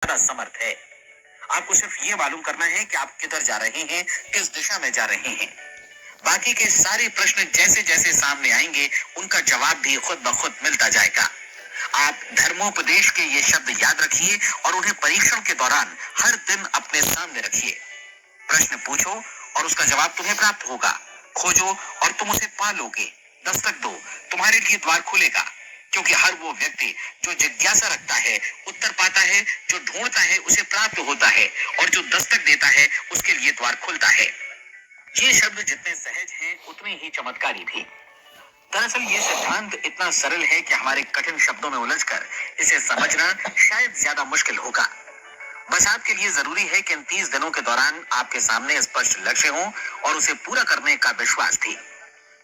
ज्यादा समर्थ है। आपको सिर्फ ये मालूम करना है कि आप किधर जा रहे हैं, किस दिशा में जा रहे हैं। बाकी के सारे प्रश्न जैसे जैसे सामने आएंगे, उनका जवाब भी खुद ब खुद मिलता जाएगा। आप धर्मोपदेश के ये शब्द याद रखिए और उन्हें परीक्षण के दौरान हर दिन अपने सामने रखिए। प्रश्न पूछो और उसका जवाब तुम्हें प्राप्त होगा। खोजो और तुम उसे पा लोगे। दस्तक दो, तुम्हारे लिए द्वार खुलेगा। क्योंकि हर वो व्यक्ति जो जिज्ञासा रखता है उत्तर पाता है, जो ढूंढता है उसे प्राप्त होता है, और जो दस्तक देता है उसके लिए द्वार खुलता है। ये शब्द जितने सहज हैं उतने ही चमत्कारी भी। दरअसल ये सिद्धांत इतना सरल है कि हमारे कठिन शब्दों में उलझकर इसे समझना शायद ज्यादा मुश्किल होगा। बस आपके लिए जरूरी है कि इन 30 दिनों के दौरान आपके सामने स्पष्ट लक्ष्य हो और उसे पूरा करने का विश्वास भी।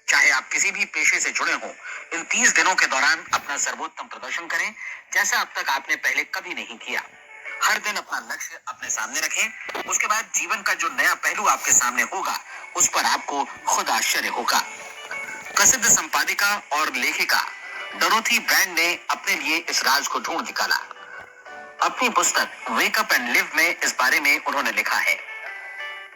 चाहे आप किसी भी पेशे से जुड़े हों, इन 30 दिनों के दौरान अपना सर्वोत्तम प्रदर्शन करें, जैसा अब तक आपने पहले कभी नहीं किया। हर दिन अपना लक्ष्य अपने सामने रखें। उसके बाद जीवन का जो नया पहलू आपके सामने होगा, उस पर आपको खुद आश्चर्य होगा। प्रसिद्ध संपादिका और लेखिका डोरोथी ब्रांड ने अपने लिए इस राज को ढूंढ निकाला। अपनी पुस्तक वेक अप एंड लिव में इस बारे में उन्होंने लिखा है।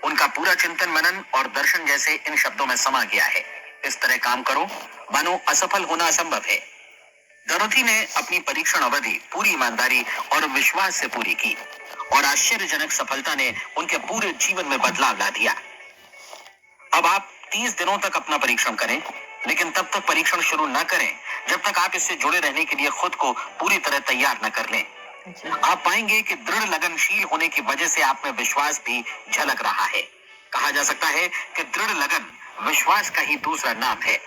उनका पूरा चिंतन मनन और दर्शन जैसे इन शब्दों में समा गया है। इस तरह काम करो मानो असफल होना असंभव है। डोरोथी ने अपनी परीक्षण अवधि पूरी ईमानदारी और विश्वास से पूरी की, और आश्चर्यजनक सफलता ने उनके पूरे जीवन में बदलाव ला दिया। अब आप 30 दिनों तक अपना परीक्षण करें, लेकिन तब तक परीक्षण शुरू न करें जब तक आप इससे जुड़े रहने के लिए खुद को पूरी तरह तैयार न कर लें। आप पाएंगे कि दृढ़ लगनशील होने की वजह से आप में विश्वास भी झलक रहा है। कहा जा सकता है कि दृढ़ लगन विश्वास का ही दूसरा नाम है।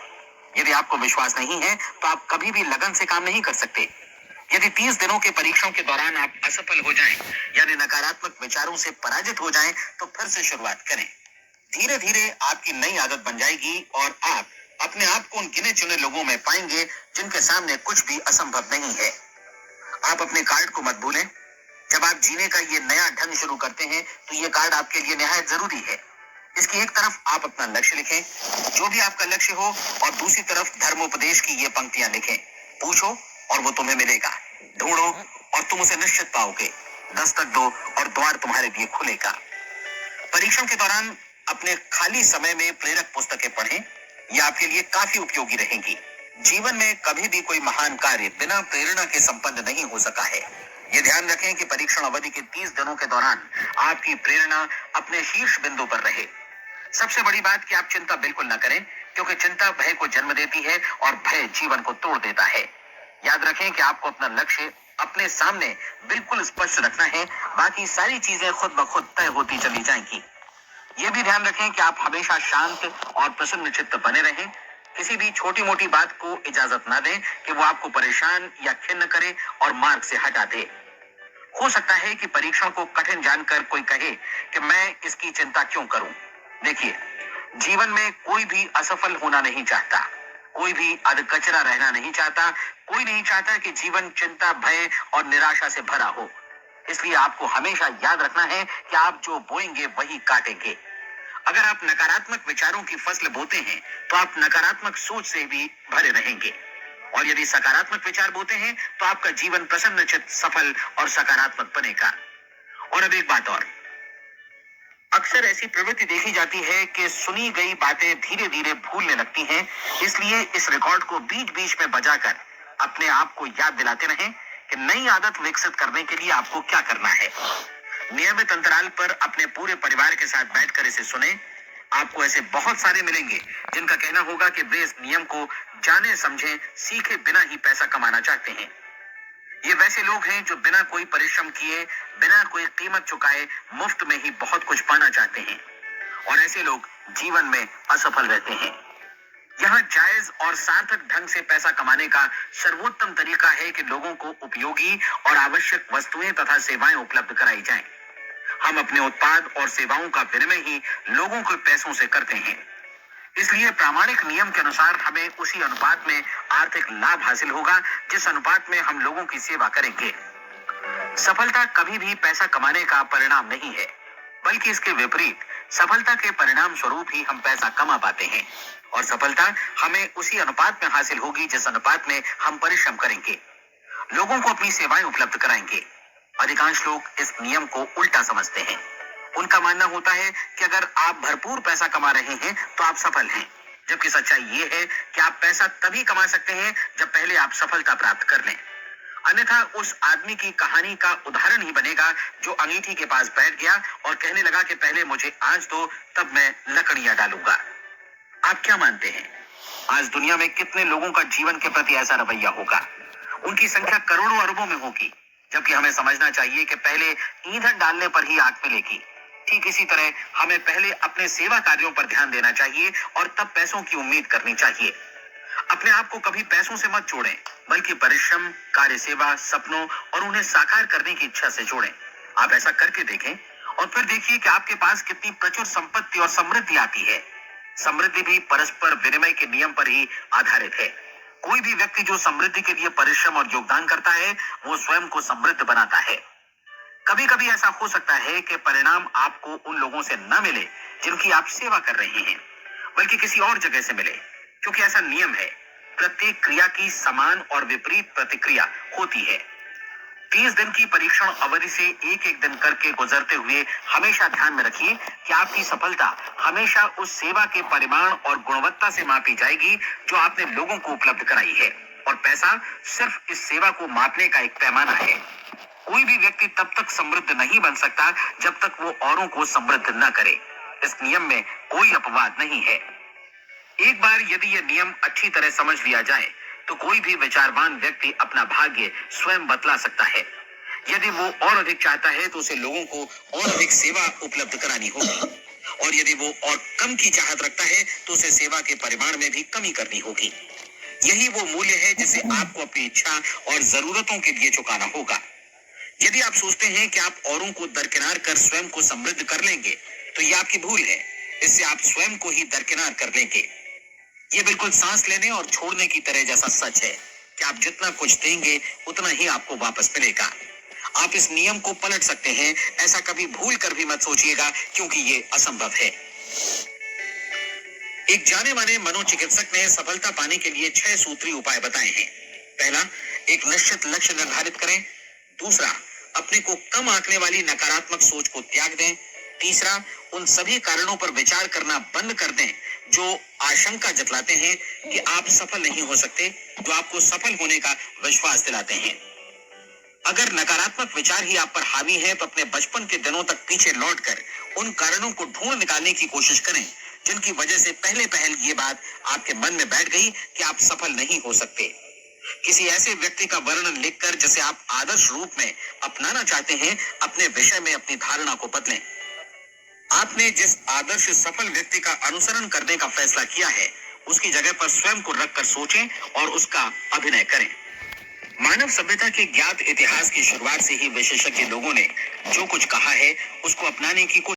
यदि आपको विश्वास नहीं है तो आप कभी भी लगन से काम नहीं कर सकते। यदि 30 दिनों के परीक्षण के दौरान आप असफल हो जाएं, यानी नकारात्मक विचारों से पराजित हो जाएं, तो फिर से शुरुआत करें। धीरे धीरे आपकी नई आदत बन जाएगी और आप अपने आप को उन गिने चुने लोगों में पाएंगे जिनके सामने कुछ भी असंभव नहीं है। आप अपने कार्ड को मत भूलें। जब आप जीने का ये नया ढंग शुरू करते हैं तो ये कार्ड आपके लिए निहायत जरूरी है। इसकी एक तरफ आप अपना लक्ष्य लिखें, जो भी आपका लक्ष्य हो, और दूसरी तरफ धर्मोपदेश की ये पंक्तियां लिखें। पूछो और वो तुम्हें मिलेगा। ढूंढो और तुम उसे निश्चित पाओगे। दस्तक दो और द्वार तुम्हारे लिए खुलेगा। परीक्षण के दौरान अपने खाली समय में प्रेरक पुस्तकें पढ़ें। ये आपके लिए काफी उपयोगी रहेंगी। जीवन में कभी भी कोई महान कार्य बिना प्रेरणा के संपन्न नहीं हो सका है। ये ध्यान रखें कि परीक्षण अवधि के 30 दिनों के दौरान आपकी प्रेरणा अपने शीर्ष बिंदु पर रहे। सबसे बड़ी बात कि आप चिंता बिल्कुल न करें, क्योंकि चिंता भय को जन्म देती है और भय जीवन को तोड़ देता है। याद रखें कि आपको अपना लक्ष्य अपने सामने बिल्कुल स्पष्ट रखना है। बाकी सारी चीजें खुद ब खुद तय होती चली जाएंगी। ये भी ध्यान रखें कि आप हमेशा शांत और प्रसन्न चित्त बने रहें। किसी भी छोटी मोटी बात को इजाजत ना दें कि वो आपको परेशान या खिन्न करे और मार्ग से हटा दे। हो सकता है कि परीक्षण को कठिन जानकर कोई कहे कि मैं इसकी चिंता क्यों करूं। देखिए, जीवन में कोई भी असफल होना नहीं चाहता, कोई भी अधकचरा रहना नहीं चाहता, कोई नहीं चाहता कि जीवन चिंता, भय और निराशा से भरा हो। इसलिए आपको हमेशा याद रखना है कि आप जो बोएंगे वही काटेंगे। अगर आप नकारात्मक विचारों की फसल बोते हैं तो आप नकारात्मक सोच से भी भरे रहेंगे, और यदि सकारात्मक विचार बोते हैं तो आपका जीवन प्रसन्नचित्त, सफल और सकारात्मक बनेगा। और अब एक बात और, अक्सर ऐसी प्रवृत्ति देखी जाती है कि सुनी गई बातें धीरे धीरे भूलने लगती हैं। इसलिए इस रिकॉर्ड को बीच बीच में बजाकर अपने आप को याद दिलाते रहें कि नई आदत विकसित करने के लिए आपको क्या करना है। नियमित अंतराल पर अपने पूरे परिवार के साथ बैठकर इसे सुने। आपको ऐसे बहुत सारे मिलेंगे जिनका कहना होगा कि वे इस नियम को जाने समझे सीखे बिना ही पैसा कमाना चाहते हैं। ये वैसे लोग हैं जो बिना कोई परिश्रम किए, बिना कोई कीमत चुकाए मुफ्त में ही बहुत कुछ पाना चाहते हैं, और ऐसे लोग जीवन में असफल रहते हैं। यहाँ जायज और सार्थक ढंग से पैसा कमाने का सर्वोत्तम तरीका है कि लोगों को उपयोगी और आवश्यक वस्तुएं तथा सेवाएं उपलब्ध कराई जाएं। हम अपने उत्पाद और सेवाओं का विनिमय ही लोगों के पैसों से करते हैं। इसलिए प्रामाणिक नियम के अनुसार हमें उसी अनुपात में आर्थिक लाभ हासिल होगा जिस अनुपात में हम लोगों की सेवा करेंगे। सफलता कभी भी पैसा कमाने का परिणाम नहीं है, बल्कि इसके विपरीत सफलता के परिणाम स्वरूप ही हम पैसा कमा पाते हैं, और सफलता हमें उसी अनुपात में हासिल होगी जिस अनुपात में हम परिश्रम करेंगे, लोगों को अपनी सेवाएं उपलब्ध कराएंगे। अधिकांश लोग इस नियम को उल्टा समझते हैं। उनका मानना होता है कि अगर आप भरपूर पैसा कमा रहे हैं तो आप सफल हैं, जबकि सच्चाई ये है कि आप पैसा तभी कमा सकते हैं जब पहले आप सफलता प्राप्त कर लें। अन्यथा उस आदमी की कहानी का उदाहरण ही बनेगा जो अंगीठी के पास बैठ गया और कहने लगा कि पहले मुझे आंच दो, तब मैं लकड़ियां डालूंगा। आप क्या मानते हैं, आज दुनिया में कितने लोगों का जीवन के प्रति ऐसा रवैया होगा? उनकी संख्या करोड़ों अरबों में होगी। जबकि हमें समझना चाहिए कि पहले ईंधन डालने पर ही आग मिलेगी। ठीक इसी तरह हमें पहले अपने सेवा कार्यों पर ध्यान देना चाहिए और तब पैसों की उम्मीद करनी चाहिए। अपने आप को कभी पैसों से मत जोड़ें, बल्कि परिश्रम, कार्य सेवा, सपनों और उन्हें साकार करने की इच्छा से जोड़ें। आप ऐसा करके देखें और फिर देखिए कि आपके पास कितनी प्रचुर संपत्ति और समृद्धि आती है। समृद्धि भी परस्पर विनिमय के नियम पर ही आधारित है। कोई भी व्यक्ति जो समृद्धि के लिए परिश्रम और योगदान करता है, वो स्वयं को समृद्ध बनाता है। कभी कभी ऐसा हो सकता है कि परिणाम आपको उन लोगों से न मिले जिनकी आप सेवा कर रहे हैं, बल्कि किसी और जगह से मिले, क्योंकि ऐसा नियम है। प्रत्येक क्रिया की समान और विपरीत प्रतिक्रिया होती है। 30 दिन की परीक्षण अवधि से एक एक दिन करके गुजरते हुए हमेशा ध्यान में रखिए कि आपकी सफलता हमेशा उस सेवा के परिमाण और गुणवत्ता से मापी जाएगी जो आपने लोगों को उपलब्ध कराई है, और पैसा सिर्फ इस सेवा को मापने का एक पैमाना है। कोई भी व्यक्ति तब तक समृद्ध नहीं बन सकता जब तक वो औरों को समृद्ध न करे। इस नियम में कोई अपवाद नहीं है। एक बार यदि यह नियम अच्छी तरह समझ लिया जाए तो कोई भी विचारवान व्यक्ति अपना भाग्य स्वयं बतला सकता है। यदि वो और अधिक चाहता है तो उसे लोगों को और अधिक सेवा उपलब्ध करानी होगी, और यदि वो और कम की चाहत रखता है तो उसे सेवा के परिमाण में भी कमी करनी होगी। यही वो मूल्य है जिसे आपको अपनी इच्छा और जरूरतों के लिए चुकाना होगा। यदि आप सोचते हैं कि आप औरों को दरकिनार कर स्वयं को समृद्ध कर लेंगे तो यह आपकी भूल है। इससे आप स्वयं को ही दरकिनार कर लेंगे। ये बिल्कुल सांस लेने और छोड़ने की तरह जैसा सच है कि आप जितना कुछ देंगे उतना ही आपको वापस मिलेगा। आप इस नियम को पलट सकते हैं, ऐसा कभी भूल कर भी मत सोचिएगा, क्योंकि ये असंभव है। एक जाने माने मनोचिकित्सक ने सफलता पाने के लिए 6 सूत्री उपाय बताए हैं। पहला, एक निश्चित लक्ष्य निर्धारित करें। दूसरा, अपने को कम आंकने वाली नकारात्मक सोच को त्याग दें। तीसरा, उन सभी कारणों पर विचार करना बंद कर दें जो आशंका जतलाते हैं कि आप सफल नहीं हो सकते, जो आपको सफल होने का विश्वास दिलाते हैं। अगर नकारात्मक विचार ही आप पर हावी है तो अपने बचपन के दिनों तक पीछे लौटकर उन कारणों को ढूंढ निकालने की कोशिश करें जिनकी वजह से पहले पहल ये बात आपके मन में बैठ गई कि आप सफल नहीं हो सकते। किसी ऐसे व्यक्ति का वर्णन लिखकर जिसे आप आदर्श रूप में अपनाना चाहते हैं, अपने विषय में अपनी धारणा को बदलें। आपने जिस आदर्श सफल व्यक्ति का अनुसरण करने का फैसला किया है, उसकी जगह पर स्वयं को रखकर सोचें और उसका अभिनय करें। मानव सभ्यता के ज्ञात इतिहास की शुरुआत से ही विशेषज्ञ लोगों ने जो कुछ कहा है उसको अपनाने की कोशिश